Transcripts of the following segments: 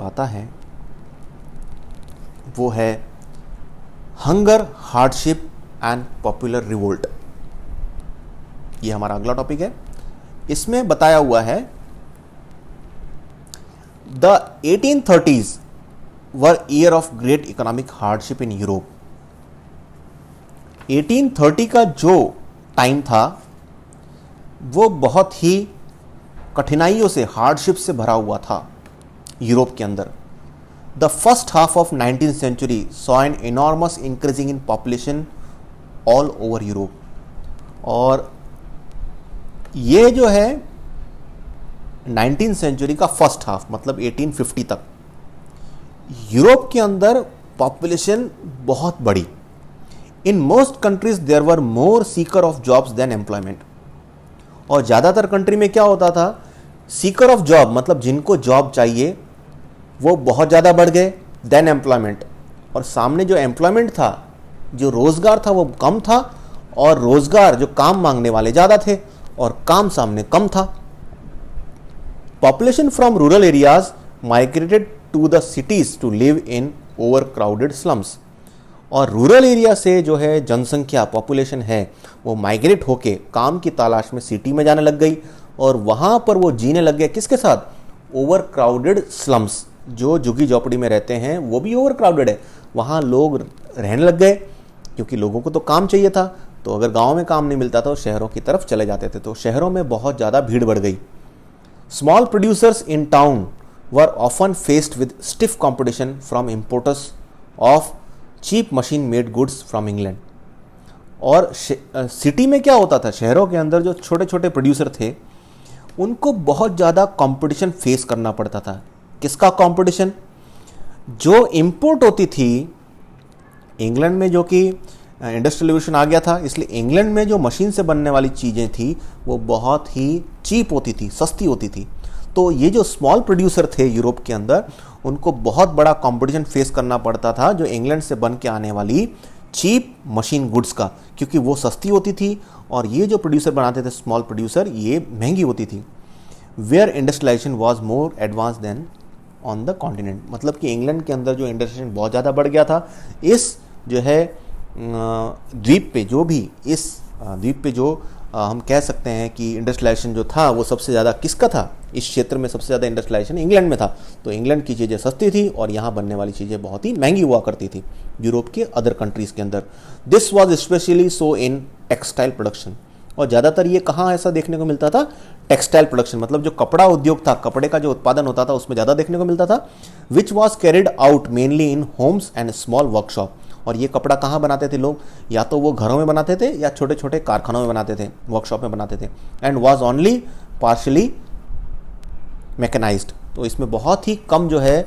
आता है वो है hunger, hardship and popular revolt. ये हमारा अगला टॉपिक है। इसमें बताया हुआ है the 1830s were year of great economic hardship in Europe. 1830 का जो टाइम था वो बहुत ही कठिनाइयों से, हार्डशिप से भरा हुआ था यूरोप के अंदर। The first half of 19th century saw an enormous increasing in population all over Europe. और ये जो है 19th सेंचुरी का फर्स्ट हाफ, मतलब 1850 तक यूरोप के अंदर पॉपुलेशन बहुत बड़ी। In most countries there were more seeker of jobs than employment. और ज़्यादातर कंट्री में क्या होता था, सीकर ऑफ जॉब मतलब जिनको जॉब चाहिए वो बहुत ज़्यादा बढ़ गए देन एम्प्लॉयमेंट। और सामने जो एम्प्लॉयमेंट था, जो रोज़गार था वो कम था, और रोज़गार जो काम मांगने वाले ज़्यादा थे और काम सामने कम था। Population from rural areas migrated to the cities to live in overcrowded slums. और रूरल एरिया से जो है जनसंख्या, पॉपुलेशन है, वो माइग्रेट होके काम की तलाश में सिटी में जाने लग गई, और वहाँ पर वो जीने लग गए किसके साथ, ओवर क्राउडेड स्लम्स। जो झुग्गी झोपड़ी में रहते हैं वो भी ओवर क्राउडेड है, वहाँ लोग रहने लग गए क्योंकि लोगों को तो काम चाहिए था। तो अगर गाँव में काम नहीं मिलता तो शहरों की तरफ चले जाते थे, तो शहरों में बहुत ज़्यादा भीड़ बढ़ गई। Small producers in town were often faced with stiff competition from importers of cheap machine made goods from England. और सिटी में क्या होता था, शहरों के अंदर जो छोटे छोटे प्रोड्यूसर थे उनको बहुत ज़्यादा कंपटीशन फेस करना पड़ता था। किसका कंपटीशन, जो इंपोर्ट होती थी इंग्लैंड में, जो कि इंडस्ट्रियल रिवोल्यूशन आ गया था, इसलिए इंग्लैंड में जो मशीन से बनने वाली चीज़ें थी वो बहुत ही चीप होती थी, सस्ती होती थी। तो ये जो स्मॉल प्रोड्यूसर थे यूरोप के अंदर, उनको बहुत बड़ा कंपटीशन फेस करना पड़ता था जो इंग्लैंड से बन के आने वाली चीप मशीन गुड्स का, क्योंकि वो सस्ती होती थी और ये जो प्रोड्यूसर बनाते थे स्मॉल प्रोड्यूसर, ये महंगी होती थी। Where industrialisation was more advance than on the continent. मतलब कि इंग्लैंड के अंदर जो इंडस्ट्रियलाइजेशन बहुत ज़्यादा बढ़ गया था। इस जो है द्वीप पे, जो भी इस द्वीप पे जो हम कह सकते हैं कि इंडस्ट्रियलाइजेशन जो था वो सबसे ज़्यादा किसका था, इस क्षेत्र में सबसे ज़्यादा इंडस्ट्रियलाइजेशन इंग्लैंड में था। तो इंग्लैंड की चीज़ें सस्ती थी और यहाँ बनने वाली चीज़ें बहुत ही महंगी हुआ करती थी यूरोप के अदर कंट्रीज़ के अंदर। This was specially so in textile production. और ज़्यादातर ये कहाँ ऐसा देखने को मिलता था, टेक्सटाइल प्रोडक्शन, मतलब जो कपड़ा उद्योग था, कपड़े का जो उत्पादन होता था उसमें ज़्यादा देखने को मिलता था। Which was carried out mainly in homes and small workshop. और ये कपड़ा कहाँ बनाते थे लोग, या तो वो घरों में बनाते थे या छोटे छोटे कारखानों में बनाते थे, वर्कशॉप में बनाते थे। And was only partially mechanised. तो इसमें बहुत ही कम जो है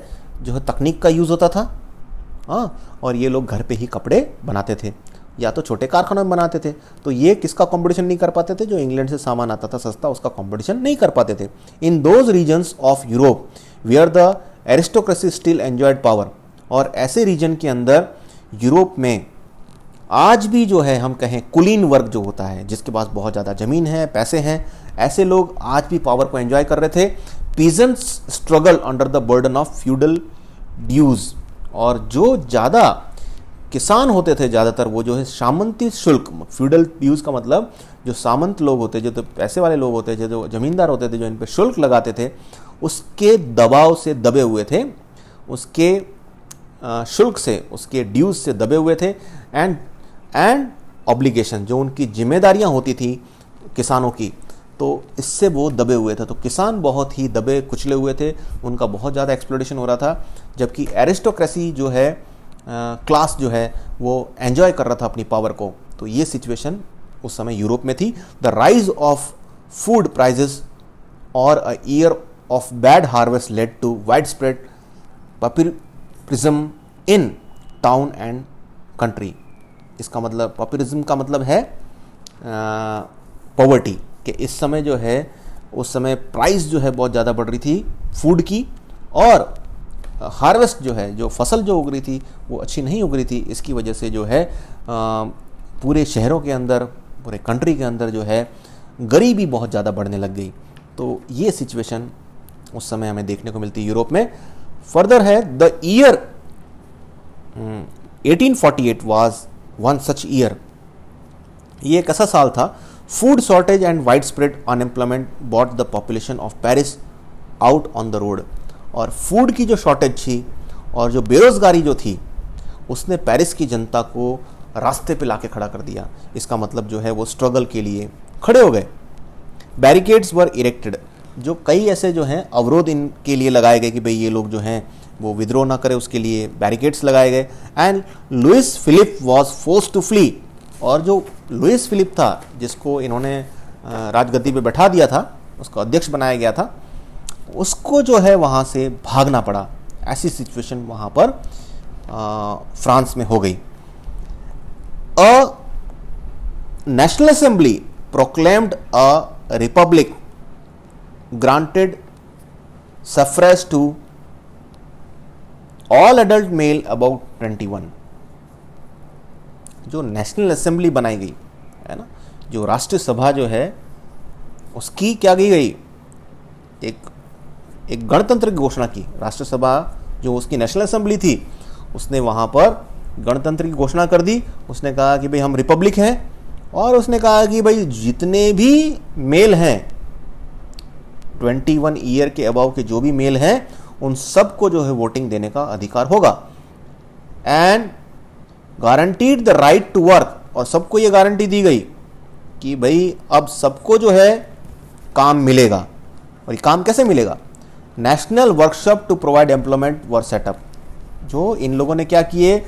तकनीक का यूज़ होता था। हाँ, और ये लोग घर पे ही कपड़े बनाते थे या तो छोटे कारखानों में बनाते थे। तो ये किसका कंपटीशन नहीं कर पाते थे, जो इंग्लैंड से सामान आता था सस्ता, उसका कंपटीशन नहीं कर पाते थे। In those regions of Europe where the aristocracy still enjoyed power. और ऐसे रीजन के अंदर यूरोप में आज भी जो है हम कहें कुलीन वर्ग जो होता है, जिसके पास बहुत ज़्यादा ज़मीन है, पैसे हैं, ऐसे लोग आज भी पावर को एंजॉय कर रहे थे। Peasants struggle under the burden of feudal dues. और जो ज़्यादा किसान होते थे ज़्यादातर, वो जो है सामंती शुल्क, फ्यूडल ड्यूज का मतलब जो सामंत लोग होते, जो तो पैसे वाले लोग होते थे, जो जमींदार होते थे, जो इन पर शुल्क लगाते थे, उसके दबाव से दबे हुए थे, उसके शुल्क से, उसके ड्यूज से दबे हुए थे। एंड ऑब्लिगेशन, जो उनकी जिम्मेदारियां होती थी किसानों की, तो इससे वो दबे हुए थे। तो किसान बहुत ही दबे कुचले हुए थे, उनका बहुत ज़्यादा एक्सप्लॉयटेशन हो रहा था। जबकि एरिस्टोक्रेसी जो है, क्लास जो है, वो एंजॉय कर रहा था अपनी पावर को। तो ये सिचुएशन उस समय यूरोप में थी। The rise of food prices और a year of bad harvest led to wide spread populism in town and country. इसका मतलब, पॉपुलिज्म का मतलब है पॉवर्टी, कि इस समय जो है, उस समय प्राइस जो है बहुत ज़्यादा बढ़ रही थी फूड की, और हार्वेस्ट जो है, जो फसल जो उग रही थी वो अच्छी नहीं उग रही थी। इसकी वजह से जो है पूरे शहरों के अंदर, पूरे कंट्री के अंदर जो है गरीबी बहुत ज़्यादा बढ़ने लग गई। तो ये सिचुएशन उस समय हमें देखने को मिलती है यूरोप में। फर्दर है the year 1848 was one such year. ये एक ऐसा साल था, food shortage and wide spread unemployment bought the population of Paris out on the road. और फूड की जो शॉर्टेज थी और जो बेरोजगारी जो थी उसने पेरिस की जनता को रास्ते पे लाके खड़ा कर दिया। इसका मतलब जो है वो स्ट्रगल के लिए खड़े हो गए। बैरिकेड्स वर इरेक्टेड, जो कई ऐसे जो हैं अवरोध इनके लिए लगाए गए कि भाई ये लोग जो हैं वो विद्रोह ना करे, उसके लिए बैरिकेड्स लगाए गए। And Louis Philippe was forced to flee, और जो लुइस फिलिप था जिसको इन्होंने राजगद्दी पे बैठा दिया था, उसका अध्यक्ष बनाया गया था, उसको जो है वहाँ से भागना पड़ा। ऐसी सिचुएशन वहाँ पर फ्रांस में हो गई। A national assembly proclaimed a republic, granted suffrage to all adult male about 21। जो नेशनल असेंबली बनाई गई है ना, जो राष्ट्रीय सभा जो है उसकी क्या की गई, एक गणतंत्र की घोषणा की। राष्ट्रीय सभा जो उसकी नेशनल असेंबली थी उसने वहाँ पर गणतंत्र की घोषणा कर दी। उसने कहा कि भाई हम रिपब्लिक हैं, और उसने कहा कि भाई जितने भी मेल हैं 21 ईयर के अबव के जो भी मेल हैं उन सबको जो है वोटिंग देने का अधिकार होगा। And guaranteed the right to work, और सबको ये गारंटी दी गई कि भाई अब सबको जो है काम मिलेगा। और ये काम कैसे मिलेगा? National workshop to provide employment were set up. जो इन लोगों ने क्या किए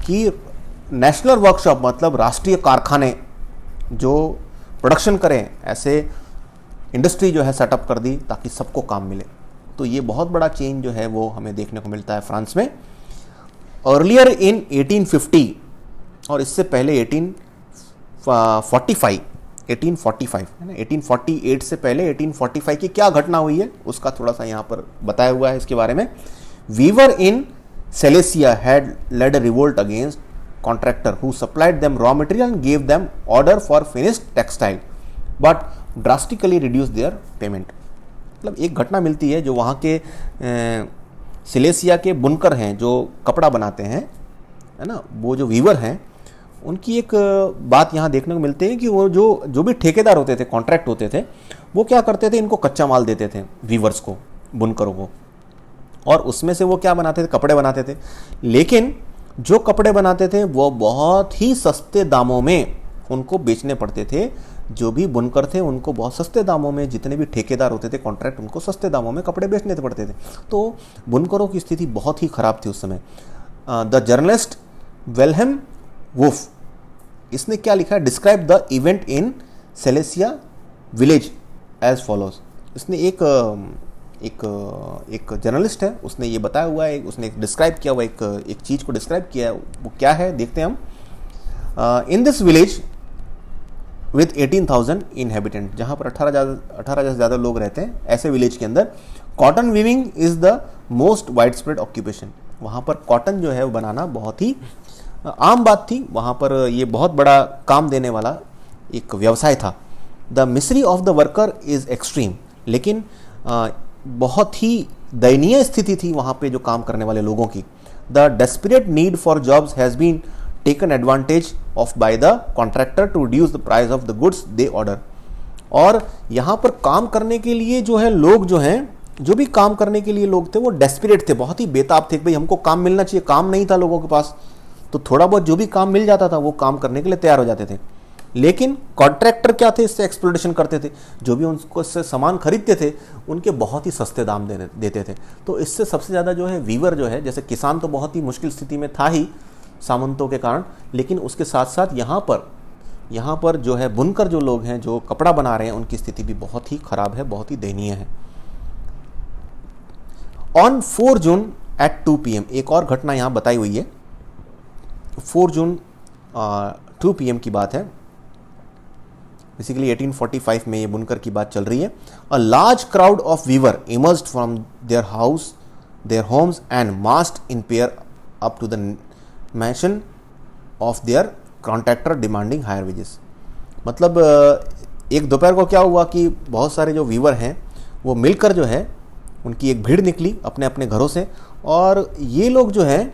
कि नेशनल वर्कशॉप मतलब राष्ट्रीय कारखाने जो प्रोडक्शन करें, ऐसे इंडस्ट्री जो है सेटअप कर दी ताकि सबको काम मिले। तो ये बहुत बड़ा चेंज जो है वो हमें देखने को मिलता है फ्रांस में। अर्लियर इन 1850, और इससे पहले 1845 है ना, 1848 से पहले 1845 की क्या घटना हुई है उसका थोड़ा सा यहाँ पर बताया हुआ है इसके बारे में। Weaver in Silesia had led a revolt against contractor who supplied them raw material and gave them order for finished textile but drastically reduced their payment। मतलब एक घटना मिलती है जो वहाँ के सिलेसिया के बुनकर हैं जो कपड़ा बनाते हैं, है ना, वो जो वीवर हैं, उनकी एक बात यहाँ देखने को मिलती है कि वो जो भी ठेकेदार होते थे, कॉन्ट्रैक्ट होते थे, वो क्या करते थे, इनको कच्चा माल देते थे वीवर्स को, बुनकरों को, और उसमें से वो क्या बनाते थे, कपड़े बनाते थे। लेकिन जो कपड़े बनाते थे वो बहुत ही सस्ते दामों में उनको बेचने पड़ते थे। जो भी बुनकर थे उनको बहुत सस्ते दामों में, जितने भी ठेकेदार होते थे कॉन्ट्रैक्ट, उनको सस्ते दामों में कपड़े बेचने पड़ते थे। तो बुनकरों की स्थिति बहुत ही खराब थी उस समय। द जर्नलिस्ट विल्हेम वुल्फ, इसने क्या लिखा है, describe the event in Silesia village as follows. इसने एक जर्नलिस्ट है, उसने ये बताया हुआ है, उसने डिस्क्राइब किया हुआ एक चीज़ को डिस्क्राइब किया है। वो क्या है देखते हैं हम। In this village with 18,000 inhabitant, जहाँ पर 18,000 से ज़्यादा लोग रहते हैं, ऐसे विलेज के अंदर cotton weaving is the most wide spread occupation. वहाँ पर कॉटन जो है वो बनाना बहुत ही आम बात थी, वहाँ पर ये बहुत बड़ा काम देने वाला एक व्यवसाय था। The Misri of the worker is extreme, लेकिन बहुत ही दयनीय स्थिति थी वहाँ पे जो काम करने वाले लोगों की। The desperate need for jobs has been taken advantage of by the contractor to reduce the price of the goods they order. और यहाँ पर काम करने के लिए जो है लोग जो हैं, जो भी काम करने के लिए लोग थे वो डेस्परेट थे, बहुत ही बेताब थे, भाई हमको काम मिलना चाहिए। काम नहीं था लोगों के पास, तो थोड़ा बहुत जो भी काम मिल जाता था वो काम करने के लिए तैयार हो जाते थे। लेकिन कॉन्ट्रैक्टर क्या थे, इससे एक्सप्लॉइटेशन करते थे। जो भी उनको इससे सामान खरीदते थे उनके बहुत ही सस्ते दाम देते थे। तो इससे सबसे ज़्यादा जो है वीवर जो है, जैसे किसान तो बहुत ही मुश्किल स्थिति में था ही सामंतों के कारण, लेकिन उसके साथ साथ यहाँ पर जो है बुनकर जो लोग हैं, जो कपड़ा बना रहे हैं, उनकी स्थिति भी बहुत ही खराब है, बहुत ही दयनीय है। ऑन 4 जून एट 2 PM, एक और घटना यहाँ बताई हुई है। 4 जून 2 PM की बात है। बेसिकली 1845 में ये बुनकर की बात चल रही है। A large crowd of weaver emerged from their homes and massed in pair up to the mansion of their contractor demanding higher wages. मतलब एक दोपहर को क्या हुआ कि बहुत सारे जो वीवर हैं वो मिलकर जो है उनकी एक भीड़ निकली अपने अपने घरों से, और ये लोग जो है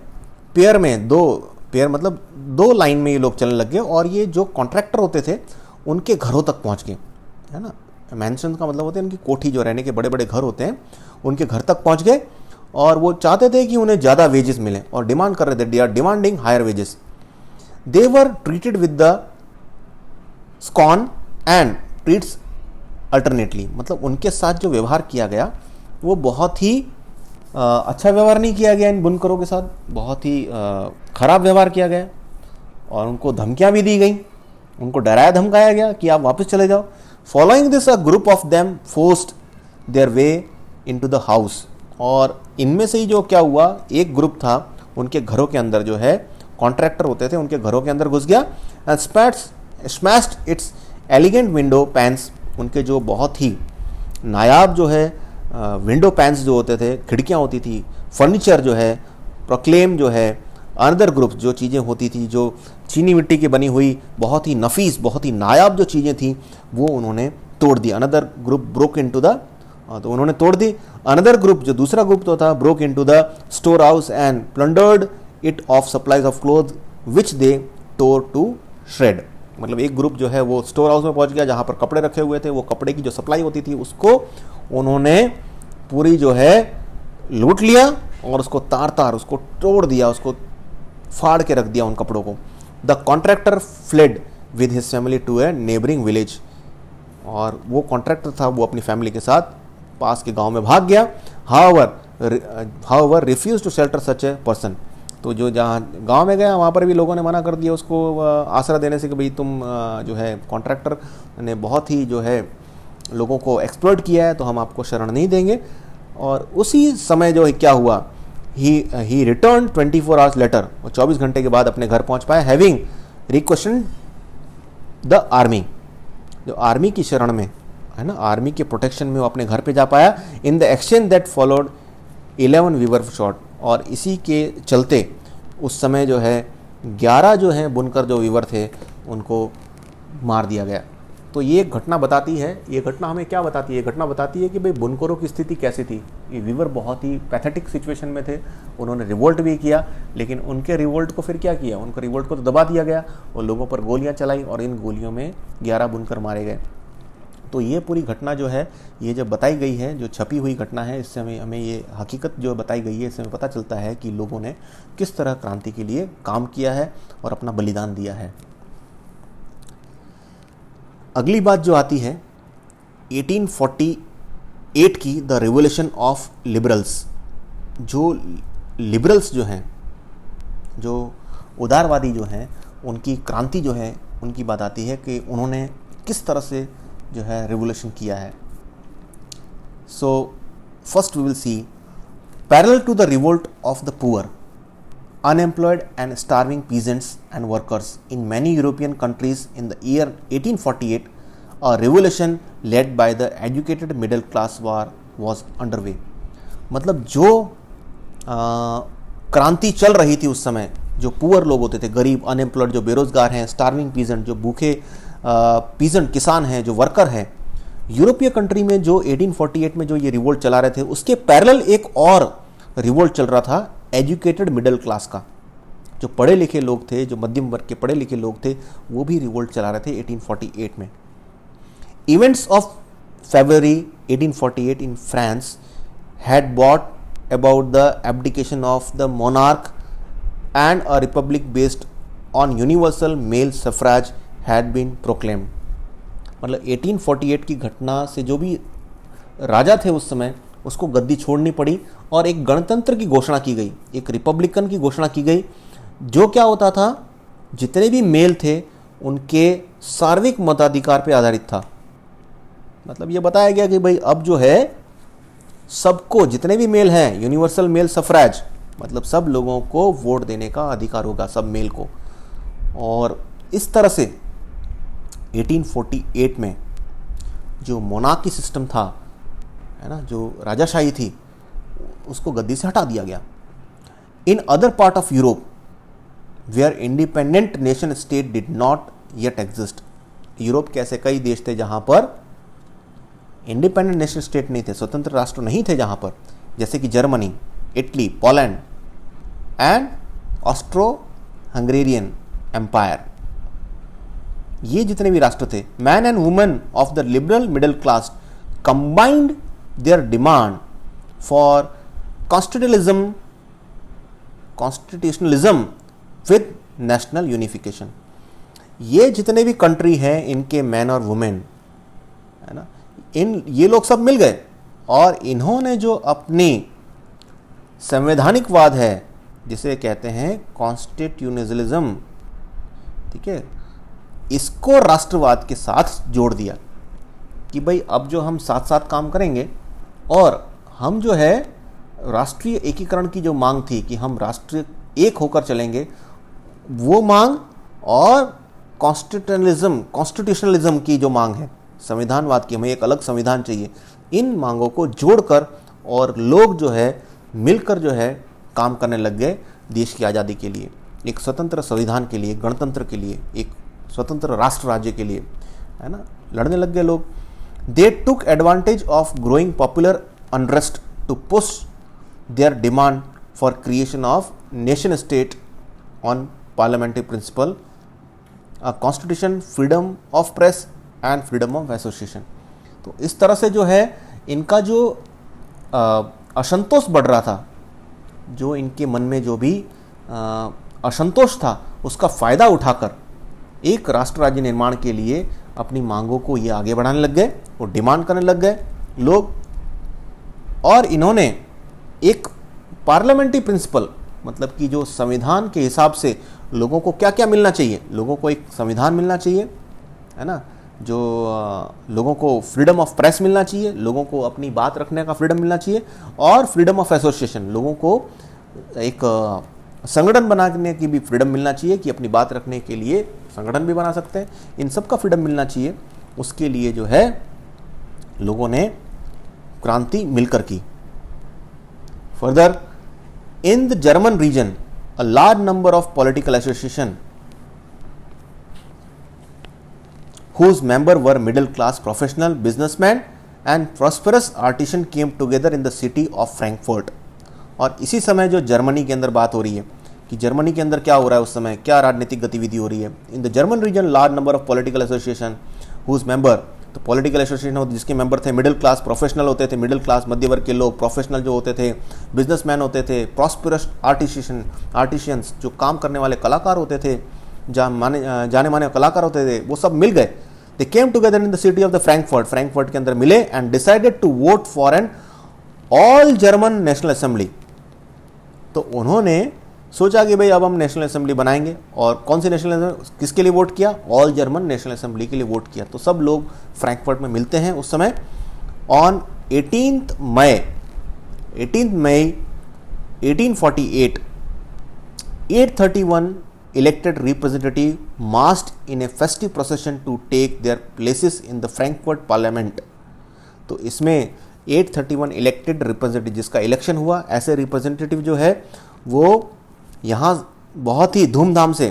पेयर में, दो पेयर मतलब दो लाइन में ये लोग चलने लग गए, और ये जो कॉन्ट्रैक्टर होते थे उनके घरों तक पहुंच गए, है ना। मैंशन का मतलब होता है उनकी कोठी, जो रहने के बड़े बड़े घर होते हैं, उनके घर तक पहुंच गए, और वो चाहते थे कि उन्हें ज़्यादा वेजेस मिलें, और डिमांड कर रहे थे, they are demanding higher wages. They were treated with the scorn and treats alternately, मतलब उनके साथ जो व्यवहार किया गया वो बहुत ही अच्छा व्यवहार नहीं किया गया इन बुनकरों के साथ, बहुत ही खराब व्यवहार किया गया, और उनको धमकियां भी दी गई, उनको डराया धमकाया गया कि आप वापस चले जाओ। Following this a group of them forced their way into the house, और इनमें से ही जो क्या हुआ, एक ग्रुप था उनके घरों के अंदर, जो है कॉन्ट्रैक्टर होते थे, उनके घरों के अंदर घुस गया, and smashed it's elegant window pans, उनके जो बहुत ही नायाब जो है विंडो पैन्स जो होते थे, खिड़कियाँ होती थी, फर्नीचर जो है, प्रोक्लेम जो है, अनदर ग्रुप्स जो चीज़ें होती थी, जो चीनी मिट्टी की बनी हुई बहुत ही नफीस, बहुत ही नायाब जो चीज़ें थी, वो उन्होंने तोड़ दी। Another group broke into the, तो उन्होंने तोड़ दी। अनदर ग्रुप, जो दूसरा ग्रुप तो था, broke into the storehouse and plundered it of supplies of cloth which they tore to shred, मतलब एक ग्रुप जो है वो स्टोर हाउस में पहुंच गया जहाँ पर कपड़े रखे हुए थे, वो कपड़े की जो सप्लाई होती थी उसको उन्होंने पूरी जो है लूट लिया, और उसको तार तार उसको तोड़ दिया, उसको फाड़ के रख दिया उन कपड़ों को। The contractor fled with his family to a neighbouring village, और वो कॉन्ट्रैक्टर था, वो अपनी फैमिली के साथ पास के गांव में भाग गया। However refuse to shelter such a person, तो जो जहाँ गांव में गया वहाँ पर भी लोगों ने मना कर दिया उसको आसरा देने से कि भाई तुम जो है कॉन्ट्रैक्टर ने बहुत ही जो है लोगों को एक्सप्लॉइट किया है, तो हम आपको शरण नहीं देंगे। और उसी समय जो है क्या हुआ, ही रिटर्न 24 आवर्स लेटर, और 24 घंटे के बाद अपने घर पहुँच पाया, हैविंग रिक्वेस्टेड द आर्मी, जो आर्मी की शरण में है ना, आर्मी के प्रोटेक्शन में वो अपने घर पे जा पाया। In the exchange that followed 11 weaver shot, और इसी के चलते उस समय जो है 11 जो है बुनकर जो वीवर थे उनको मार दिया गया। तो ये एक घटना बताती है, ये घटना हमें क्या बताती है, घटना बताती है कि भाई बुनकरों की स्थिति कैसी थी। ये वीवर बहुत ही पैथेटिक सिचुएशन में थे, उन्होंने रिवोल्ट भी किया, लेकिन उनके रिवोल्ट को फिर क्या किया, उनके रिवोल्ट को तो दबा दिया गया, और लोगों पर गोलियां चलाई, और इन गोलियों में 11 बुनकर मारे गए। तो ये पूरी घटना जो है, ये जब बताई गई है, जो छपी हुई घटना है, इससे हमें ये हकीकत जो बताई गई है, इससे हमें पता चलता है कि लोगों ने किस तरह क्रांति के लिए काम किया है और अपना बलिदान दिया है। अगली बात जो आती है 1848 की, द रिवोल्यूशन ऑफ लिबरल्स। जो लिबरल्स जो हैं, जो उदारवादी जो हैं, उनकी क्रांति जो है, उनकी बात आती है कि उन्होंने किस तरह से जो है रिवोल्यूशन किया है। So first we will see parallel to the revolt of the poor, unemployed and starving peasants and workers in many European countries in the year 1848, a revolution led by the educated middle class was underway। मतलब जो क्रांति चल रही थी उस समय, जो poor लोग होते थे, गरीब, अनएम्प्लॉयड, जो बेरोजगार हैं, स्टार्विंग पीजेंट, जो भूखे पीजेंट किसान हैं, जो वर्कर हैं, यूरोपीय कंट्री में जो 1848 में जो ये रिवोल्ट चला रहे थे, उसके पैरेलल एक और रिवोल्ट चल रहा था एजुकेटेड मिडिल क्लास का। जो पढ़े लिखे लोग थे, जो मध्यम वर्ग के पढ़े लिखे लोग थे, वो भी रिवोल्ट चला रहे थे 1848 में। Events of February 1848 in France had brought about the abdication of the monarch and a republic based on universal male suffrage had been proclaimed। मतलब 1848 की घटना से जो भी राजा थे उस समय, उसको गद्दी छोड़नी पड़ी और एक गणतंत्र की घोषणा की गई, एक रिपब्लिकन की घोषणा की गई, जो क्या होता था, जितने भी मेल थे उनके सार्वत्रिक मताधिकार पे आधारित था। मतलब ये बताया गया कि भाई अब जो है सबको, जितने भी मेल हैं, यूनिवर्सल मेल सफराज, मतलब सब लोगों को वोट देने का अधिकार होगा, सब मेल को। और इस तरह से 1848 में जो मोनार्की सिस्टम था, है ना, जो राजाशाही थी, उसको गद्दी से हटा दिया गया। In other part of Europe where independent nation state did not yet exist, Europe के ऐसे कई देश थे जहां पर इंडिपेंडेंट नेशनल स्टेट नहीं थे, स्वतंत्र राष्ट्र नहीं थे जहाँ पर, जैसे कि Germany, Italy, Poland and Austro Hungarian empire, ये जितने भी राष्ट्र थे, men and women of the liberal middle class combined their demand for constitutionalism with national unification. ये जितने भी कंट्री हैं, इनके मैन और वुमेन, है ना, ये लोग सब मिल गए और इन्होंने जो अपनी संवैधानिकवाद है, जिसे कहते हैं कॉन्स्टिट्यूशनलिज्म, ठीक है, इसको राष्ट्रवाद के साथ जोड़ दिया कि भाई अब जो हम साथ साथ काम करेंगे और हम जो है राष्ट्रीय एकीकरण की जो मांग थी कि हम राष्ट्रीय एक होकर चलेंगे, वो मांग और कॉन्स्टिट्यूशनलिज्म की जो मांग है, संविधानवाद की, हमें एक अलग संविधान चाहिए, इन मांगों को जोड़कर और लोग जो है मिलकर जो है काम करने लग गए देश की आज़ादी के लिए, एक स्वतंत्र संविधान के लिए, गणतंत्र के लिए, एक स्वतंत्र राष्ट्र राज्य के लिए, है ना, लड़ने लग गए लोग। They took advantage of growing popular unrest to push their demand for creation of nation state on parliamentary principle, constitution, freedom of press and freedom of association. तो इस तरह से जो है इनका जो असंतोष बढ़ रहा था, जो इनके मन में जो भी असंतोष था, उसका फ़ायदा उठाकर एक राष्ट्र राज्य निर्माण के लिए अपनी मांगों को ये आगे बढ़ाने लग गए और डिमांड करने लग गए लोग। और इन्होंने एक पार्लियामेंट्री प्रिंसिपल, मतलब कि जो संविधान के हिसाब से लोगों को क्या क्या मिलना चाहिए, लोगों को एक संविधान मिलना चाहिए, है ना, जो लोगों को फ्रीडम ऑफ प्रेस मिलना चाहिए, लोगों को अपनी बात रखने का फ्रीडम मिलना चाहिए, और फ्रीडम ऑफ एसोसिएशन, लोगों को एक संगठन बनाने की भी फ्रीडम मिलना चाहिए कि अपनी बात रखने के लिए संगठन भी बना सकते हैं, इन सब का फ्रीडम मिलना चाहिए। उसके लिए जो है लोगों ने क्रांति मिलकर की। Further, in the German region a large number of political association whose member were middle class professional businessmen and prosperous artisan came together in the city of Frankfurt। और इसी समय जो जर्मनी के अंदर बात हो रही है कि जर्मनी के अंदर क्या हो रहा है, उस समय क्या राजनीतिक गतिविधि हो रही है। In the German region large number of political association whose member, तो पॉलिटिकल एसोसिएशन होते जिसके मेंबर थे मिडिल क्लास प्रोफेशनल होते थे, मिडिल क्लास मध्य वर्ग के लोग, प्रोफेशनल जो होते थे, बिजनेसमैन होते थे, प्रॉस्परस आर्टिशियंस जो काम करने वाले कलाकार होते थे, जाने माने कलाकार होते थे, वो सब मिल गए। They came together in the city of the Frankfurt के अंदर मिले and decided to vote for an all German national assembly. तो उन्होंने सोचा कि भाई अब हम नेशनल असेंबली बनाएंगे, और कौन सी नेशनल असेंबली, किसके लिए वोट किया, ऑल जर्मन नेशनल असेंबली के लिए वोट किया। तो सब लोग फ्रैंकफर्ट में मिलते हैं उस समय। On 18 May 1848 831 elected representative marched in a festive procession to take their places in the Frankfurt parliament. तो इसमें 831 इलेक्टेड रिप्रेजेंटेटिव, जिसका इलेक्शन हुआ, ऐसे रिप्रेजेंटेटिव जो है वो यहाँ बहुत ही धूमधाम से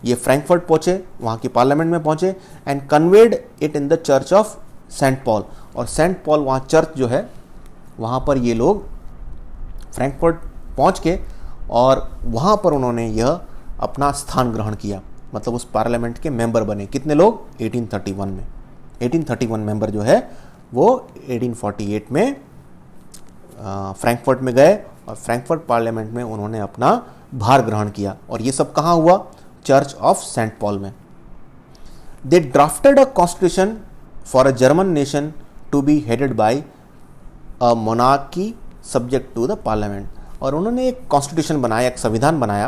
ये फ्रैंकफर्ट पहुँचे, वहाँ की पार्लियामेंट में पहुँचे and convened it in the church of Saint Paul. और सेंट पॉल वहाँ चर्च जो है, वहाँ पर ये लोग फ्रैंकफर्ट पहुँच के और वहाँ पर उन्होंने यह अपना स्थान ग्रहण किया, मतलब उस पार्लियामेंट के मेंबर बने। कितने लोग, 1831 में 1831 मेंबर जो है वो 1848 में फ्रैंकफर्ट में गए और फ्रैंकफर्ट पार्लियामेंट में उन्होंने अपना भार ग्रहण किया। और ये सब कहाँ हुआ, चर्च ऑफ सेंट पॉल में। They drafted a constitution for a German nation to be headed by a monarchy subject to the parliament. और उन्होंने एक कॉन्स्टिट्यूशन बनाया, एक संविधान बनाया,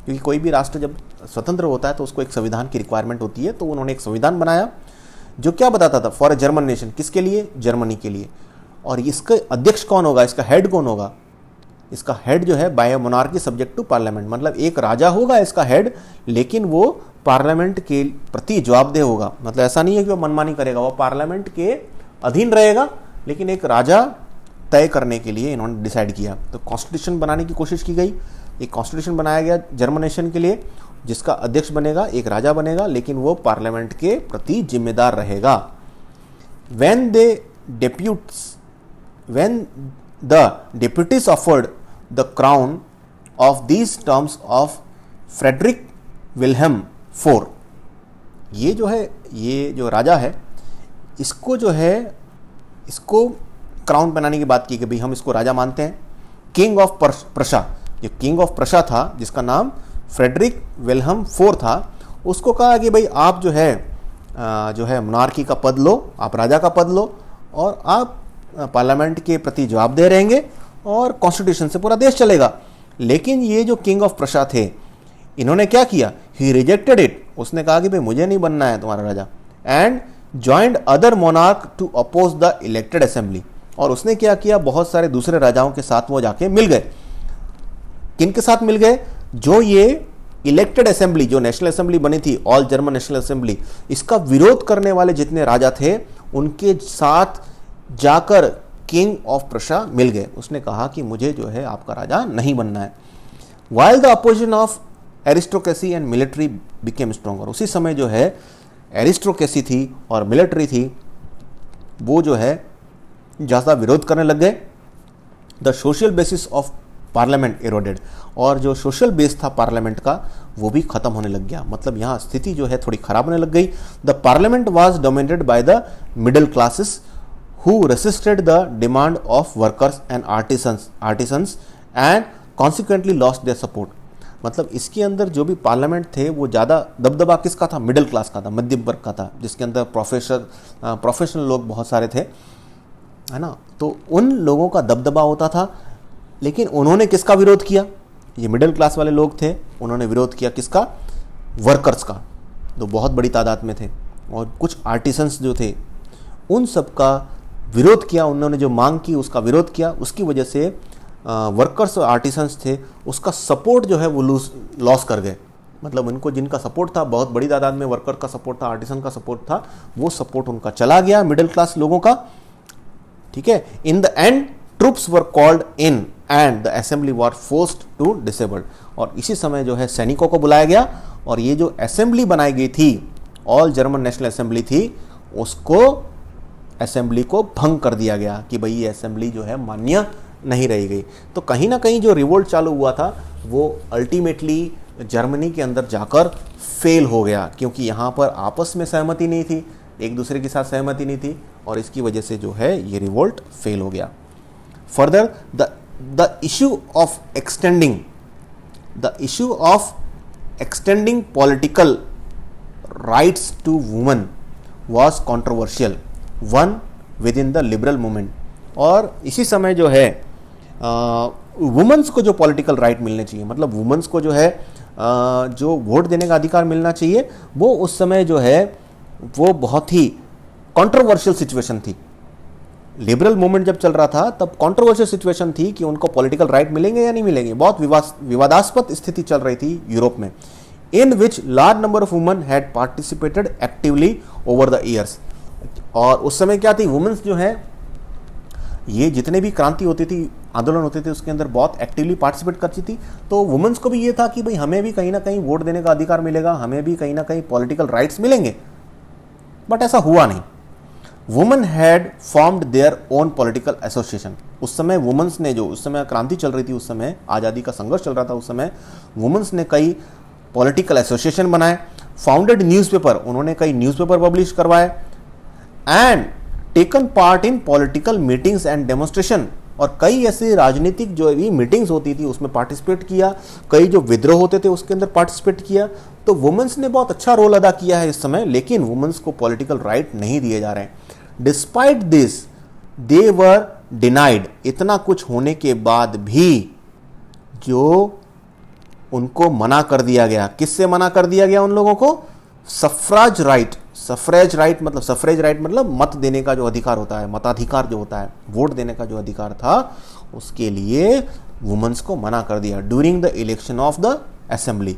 क्योंकि कोई भी राष्ट्र जब स्वतंत्र होता है तो उसको एक संविधान की रिक्वायरमेंट होती है। तो उन्होंने एक संविधान बनाया जो क्या बताता था, फॉर अ जर्मन नेशन, किसके लिए, जर्मनी के लिए। और इसका अध्यक्ष कौन होगा, इसका हेड कौन होगा, इसका हेड जो है by monarchy subject to parliament, मतलब एक राजा होगा इसका हेड, लेकिन वो पार्लियामेंट के प्रति जवाबदेह होगा। मतलब ऐसा नहीं है कि वो मनमानी करेगा, वो पार्लियामेंट के अधीन रहेगा, लेकिन एक राजा तय करने के लिए इन्होंने डिसाइड किया। तो कॉन्स्टिट्यूशन बनाने की कोशिश की गई, एक कॉन्स्टिट्यूशन बनाया गया जर्मन नेशन के लिए, जिसका अध्यक्ष बनेगा एक राजा बनेगा, लेकिन वो पार्लियामेंट के प्रति जिम्मेदार रहेगा। When they deputies offered the crown of these terms of Frederick Wilhelm IV, ये जो है, ये जो राजा है, इसको जो है, इसको क्राउन बनाने की बात की कि भाई हम इसको राजा मानते हैं। किंग ऑफ प्रशा, जो किंग ऑफ प्रशा था जिसका नाम फ्रेडरिक विल्हम IV था, उसको कहा कि भाई आप जो है मोनार्की का पद लो, आप राजा का पद लो और आप पार्लियामेंट के प्रति जवाबदेह रहेंगे और कॉन्स्टिट्यूशन से पूरा देश चलेगा। लेकिन ये जो किंग ऑफ प्रशा थे, इन्होंने क्या किया, ही रिजेक्टेड इट, उसने कहा कि भाई मुझे नहीं बनना है तुम्हारा राजा, and joined other monarch to oppose the elected assembly, और उसने क्या किया, बहुत सारे दूसरे राजाओं के साथ वो जाके मिल गए। किन के साथ मिल गए, जो ये इलेक्टेड असेंबली, जो नेशनल असेंबली बनी थी, ऑल जर्मन नेशनल असेंबली, इसका विरोध करने वाले जितने राजा थे उनके साथ जाकर किंग ऑफ प्रशा मिल गए। उसने कहा कि मुझे जो है आपका राजा नहीं बनना है। While the opposition of aristocracy and military became stronger, उसी समय जो है एरिस्टोक्रेसी थी और मिलिट्री थी, वो जो है ज़्यादा विरोध करने लग गए। The social basis of parliament eroded, और जो सोशल बेस था पार्लियामेंट का वो भी खत्म होने लग गया, मतलब यहाँ स्थिति जो है थोड़ी खराब होने लग गई। The parliament was dominated by the middle classes who resisted the demand of workers and artisans and consequently lost their support. मतलब इसके अंदर जो भी पार्लियामेंट थे वो ज़्यादा दबदबा किसका था, मिडिल क्लास का था, मध्यम वर्ग का था, जिसके अंदर प्रोफेशनल लोग बहुत सारे थे, है ना, तो उन लोगों का दबदबा होता था। लेकिन उन्होंने किसका विरोध किया, ये मिडिल क्लास वाले लोग थे, उन्होंने विरोध किया किसका, वर्कर्स का, जो बहुत बड़ी तादाद में थे, और कुछ आर्टिसंस जो थे उन सब का विरोध किया, उन्होंने जो मांग की उसका विरोध किया। उसकी वजह से वर्कर्स और आर्टिसंस थे उसका सपोर्ट जो है वो लॉस कर गए, मतलब उनको जिनका सपोर्ट था, बहुत बड़ी तादाद में वर्कर का सपोर्ट था, आर्टिसन का सपोर्ट था, वो सपोर्ट उनका चला गया मिडिल क्लास लोगों का, ठीक है। In the end troops were called in and the assembly were forced to disabled, और इसी समय जो है सैनिकों को बुलाया गया और ये जो असेंबली बनाई गई थी, ऑल जर्मन नेशनल असेंबली थी, उसको असेंबली को भंग कर दिया गया कि भाई ये असेंबली जो है मान्य नहीं रही गई। तो कहीं ना कहीं जो रिवोल्ट चालू हुआ था वो अल्टीमेटली जर्मनी के अंदर जाकर फेल हो गया, क्योंकि यहाँ पर आपस में सहमति नहीं थी, एक दूसरे के साथ सहमति नहीं थी, और इसकी वजह से जो है ये रिवोल्ट फेल हो गया। Further the issue of extending political rights to women was controversial one within the liberal movement, और इसी समय जो है वुमेन्स को जो पॉलिटिकल राइट मिलने चाहिए, मतलब वुमेन्स को जो है जो वोट देने का अधिकार मिलना चाहिए, वो उस समय जो है वो बहुत ही कंट्रोवर्शियल सिचुएशन थी। लिबरल मूवमेंट जब चल रहा था तब कंट्रोवर्शियल सिचुएशन थी कि उनको पॉलिटिकल राइट मिलेंगे या नहीं मिलेंगे, बहुत विवादास्पद स्थिति चल रही थी यूरोप में, in which large number of women had participated actively over the years. और उस समय क्या थी, वुमेन्स जो है ये जितने भी क्रांति होती थी, आंदोलन होते थे, उसके अंदर बहुत एक्टिवली पार्टिसिपेट करती थी। तो वुमेन्स को भी ये था कि भाई हमें भी कहीं ना कहीं वोट देने का अधिकार मिलेगा, हमें भी कहीं ना कहीं पॉलिटिकल राइट्स मिलेंगे, बट ऐसा हुआ नहीं। Women had formed their own political association. उस समय वुमेन्स ने, जो उस समय क्रांति चल रही थी, उस समय आज़ादी का संघर्ष चल रहा था, उस समय वुमेन्स ने कई पॉलिटिकल एसोसिएशन बनाए, फाउंडेड न्यूज़पेपर, उन्होंने कई न्यूज़पेपर पब्लिश करवाए, and taken part in political meetings and demonstration, और कई ऐसी राजनीतिक जो भी मीटिंग्स होती थी उसमें पार्टिसिपेट किया, कई जो विद्रोह होते थे उसके अंदर पार्टिसिपेट किया। तो वुमेन्स ने बहुत अच्छा रोल अदा किया है इस समय, लेकिन वुमेन्स को पॉलिटिकल राइट नहीं दिए जा रहे हैं। Despite this they were denied, इतना कुछ होने के बाद भी जो उनको मना कर दिया गया, किससे मना कर दिया गया उन लोगों को, सफ्राज राइट। सफ्रेज राइट मतलब मत देने का जो अधिकार होता है, मताधिकार जो होता है, वोट देने का जो अधिकार था, उसके लिए वुमेन्स को मना कर दिया। During the election of the assembly,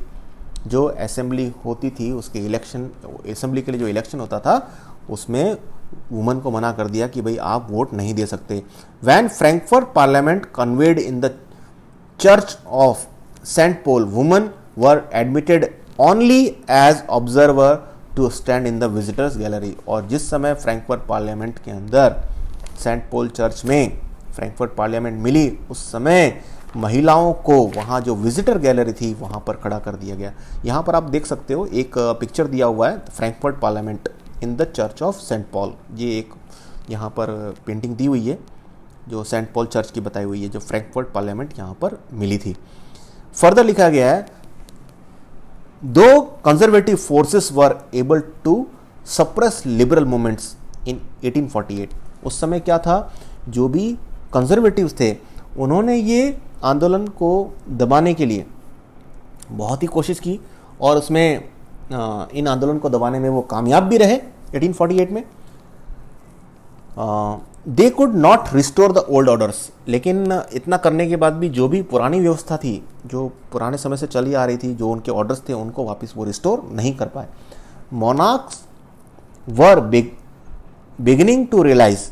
जो असेंबली होती थी उसके इलेक्शन, असेंबली के लिए जो इलेक्शन होता था उसमें वुमेन को मना कर दिया कि भाई आप वोट नहीं दे सकते। When Frankfurt parliament convened in the church of Saint Paul, women were admitted only as observer to stand in the visitors gallery. और जिस समय फ्रैंकफर्ट पार्लियामेंट के अंदर सेंट पॉल चर्च में फ्रैंकफर्ट पार्लियामेंट मिली, उस समय महिलाओं को वहाँ जो विजिटर गैलरी थी वहाँ पर खड़ा कर दिया गया। यहाँ पर आप देख सकते हो एक पिक्चर दिया हुआ है, Frankfurt parliament in the church of Saint Paul. ये एक यहाँ पर पेंटिंग दी हुई है जो सेंट पॉल चर्च की बताई हुई है, जो फ्रैंकफर्ट पार्लियामेंट यहाँ पर मिली थी। फर्दर लिखा गया है, two conservative forces were able to suppress liberal movements in 1848। उस समय क्या था, जो भी कंजर्वेटिव्स थे उन्होंने ये आंदोलन को दबाने के लिए बहुत ही कोशिश की और उसमें इन आंदोलन को दबाने में वो कामयाब भी रहे 1848 में। They could not restore the old orders, लेकिन इतना करने के बाद भी जो भी पुरानी व्यवस्था थी, जो पुराने समय से चली आ रही थी, जो उनके ऑर्डर्स थे, उनको वापस वो रिस्टोर नहीं कर पाए। Monarchs were beginning to realize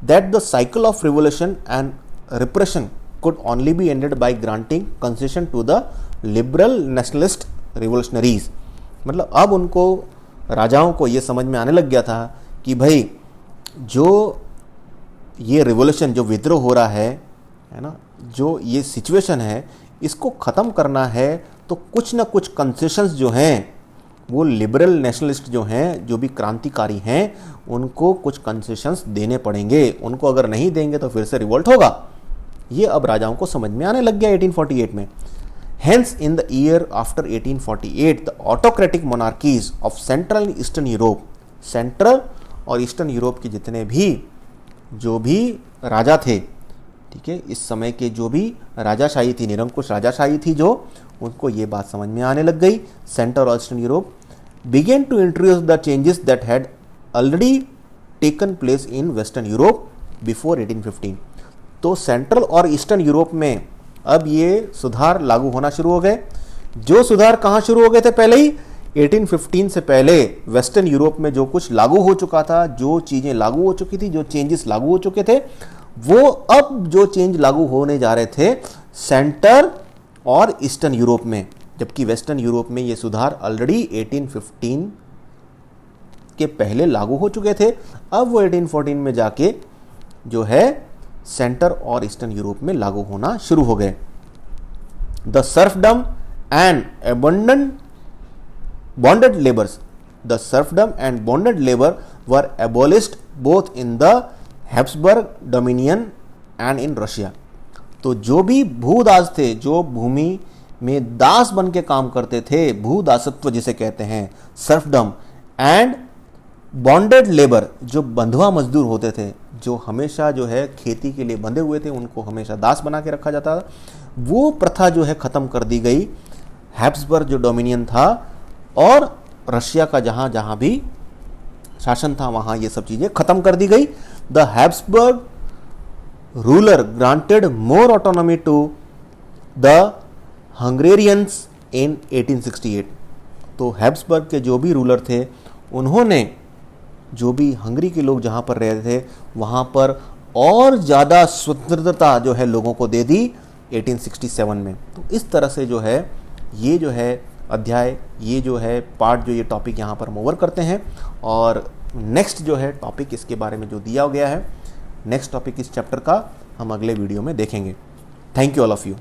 that the cycle of revolution and repression could only be ended by granting concession to the liberal nationalist revolutionaries। मतलब अब उनको, राजाओं को ये समझ में आने लग गया था कि भाई जो ये रिवोल्यूशन, जो विद्रोह हो रहा है ना, जो ये सिचुएशन है, इसको ख़त्म करना है तो कुछ ना कुछ कंसेशंस जो हैं, वो लिबरल नेशनलिस्ट जो हैं, जो भी क्रांतिकारी हैं, उनको कुछ कंसेशंस देने पड़ेंगे। उनको अगर नहीं देंगे तो फिर से रिवोल्ट होगा। ये अब राजाओं को समझ में आने लग गया 1848 में। Hence in the year after 1848 the autocratic monarchies of central and eastern Europe, central और ईस्टर्न यूरोप के जितने भी जो भी राजा थे, ठीक है, इस समय के जो भी राजाशाही थी, निरंकुश राजाशाही थी जो, उनको ये बात समझ में आने लग गई। सेंट्रल और eastern Europe began to introduce the changes that had already taken place in Western Europe before 1815। तो सेंट्रल और ईस्टर्न यूरोप में अब ये सुधार लागू होना शुरू हो गए। जो सुधार कहाँ शुरू हो गए थे पहले ही, 1815 से पहले वेस्टर्न यूरोप में जो कुछ लागू हो चुका था, जो चीज़ें लागू हो चुकी थी, जो चेंजेस लागू हो चुके थे, वो अब जो चेंज लागू होने जा रहे थे सेंट्रल और ईस्टर्न यूरोप में, जबकि वेस्टर्न यूरोप में ये सुधार ऑलरेडी 1815 के पहले लागू हो चुके थे। अब वो 1814 में जाके जो है सेंटर और ईस्टर्न यूरोप में लागू होना शुरू हो गए। The serfdom and abundant bonded labours, the serfdom and bonded labour were एबोलिश्ड both in the Habsburg dominion and in Russia. तो जो भी भूदास थे, जो भूमि में दास बन के काम करते थे, भूदासत्व जिसे कहते हैं, सर्फडम, एंड बॉन्डेड लेबर, जो बंधुआ मजदूर होते थे, जो हमेशा जो है खेती के लिए बंधे हुए थे, उनको हमेशा दास बना के रखा जाता था, वो प्रथा जो है ख़त्म कर दी गई। हैब्सबर्ग जो डोमिनियन था और रशिया का जहाँ जहाँ भी शासन था, वहाँ ये सब चीज़ें ख़त्म कर दी गई। The Habsburg ruler granted more autonomy to the Hungarians in 1868। तो हैब्सबर्ग के जो भी रूलर थे, उन्होंने जो भी हंगरी के लोग जहाँ पर रहते थे, वहाँ पर और ज़्यादा स्वतंत्रता जो है लोगों को दे दी 1867 में। तो इस तरह से जो है ये जो है अध्याय, ये जो है पार्ट, जो ये टॉपिक यहाँ पर हम ओवर करते हैं। और नेक्स्ट जो है टॉपिक इसके बारे में जो दिया गया है, नेक्स्ट टॉपिक इस चैप्टर का हम अगले वीडियो में देखेंगे। Thank you all of you.